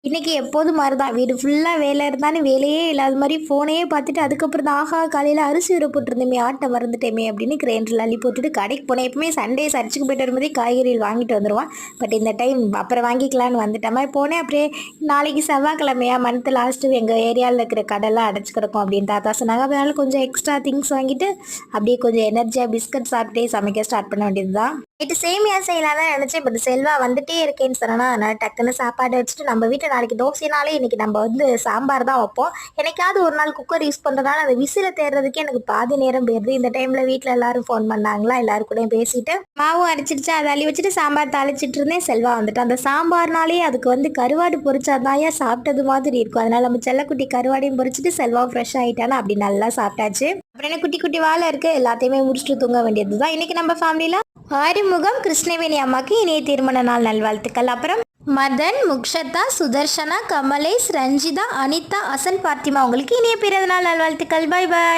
இன்னைக்கு எப்போதும் மாதிரி தான் வீடு ஃபுல்லாக வேலை இருந்தாலும் வேலையே இல்லாத மாதிரி ஃபோனையே பார்த்துட்டு அதுக்கப்புறம் தான் ஆஹா காலையில் அரிசி ஊற போட்டிருந்தேமே ஆட்டை மறந்துட்டேமே அப்படின்னு கிரைண்டரில் அள்ளி போட்டுட்டு கடைக்கு போனேன். எப்பவுமே சண்டே சர்ச்சுக்கு போயிட்டு வரும்போதே காய்கறிகள் வாங்கிட்டு வந்துடுவான். பட் இந்த டைம் அப்புறம் வாங்கிக்கலான்னு வந்துட்டேன் மாதிரி போனேன். அப்படியே நாளைக்கு செவ்வாய்க்கிழமையா மந்த் லாஸ்ட்டு எங்கள் ஏரியாவில் இருக்கிற கடைலாம் அடைச்சி கிடக்கும் அப்படின்னு தாத்தா சொன்னாங்க. அதனால கொஞ்சம் எக்ஸ்ட்ரா திங்ஸ் வாங்கிட்டு அப்படியே கொஞ்சம் எனர்ஜியாக பிஸ்கட் சாப்பிட்டே சமைக்க ஸ்டார்ட் பண்ண வேண்டியது தான். நைட்டு சேமியா செய்யலாம் தான் நினச்சேன். பட் செல்வா வந்துட்டே இருக்கேன்னு சொன்னா அதனால் டக்குன்னு சாப்பாடு வச்சுட்டு நம்ம வீட்டில் நாளைக்கு தோசைனாலே இன்னைக்கு நம்ம சாம்பார் தான் வைப்போம். என்னைக்காவது ஒரு நாள் குக்கர் யூஸ் பண்ணுறதுனால அந்த விசில தேடுறதுக்கே எனக்கு பாதி நேரம் போயிடுது. இந்த டைமில் வீட்டில் எல்லாரும் ஃபோன் பண்ணாங்களா, எல்லாரும் கூடயும் பேசிட்டு மாவும் அரைச்சிடுச்சு. அதை அள்ளி வச்சுட்டு சாம்பார் தாளிச்சிட்டு இருந்தேன். செல்வா வந்துட்டு அந்த சாம்பார்னாலே அதுக்கு கருவாடு பொரிச்சாதான் சாப்பிட்டது மாதிரி இருக்கும். அதனால நம்ம செல்லக்குட்டி கருவாடையும் பொரிச்சிட்டு செல்வா ஃப்ரெஷ் ஆகிட்டானா அப்படி நல்லா சாப்பிட்டாச்சு. அப்புறம் என்ன குட்டி குட்டி வேலை இருக்குது, எல்லாத்தையுமே முடிச்சுட்டு தூங்க வேண்டியது தான். இன்றைக்கி நம்ம ஃபேமிலியில் ஆறுமுகம் கிருஷ்ணவேணி அம்மாக்கு இணைய திருமண நாள் நல்வாழ்த்துக்கள். அப்புறம் மதன், முக்ஷதா, சுதர்ஷனா, கமலேஷ், ரஞ்சிதா, அனிதா, அசன், பார்த்திமா உங்களுக்கு இனிய பிறந்த நாள் நல்வாழ்த்துக்கள். பாய் பாய்.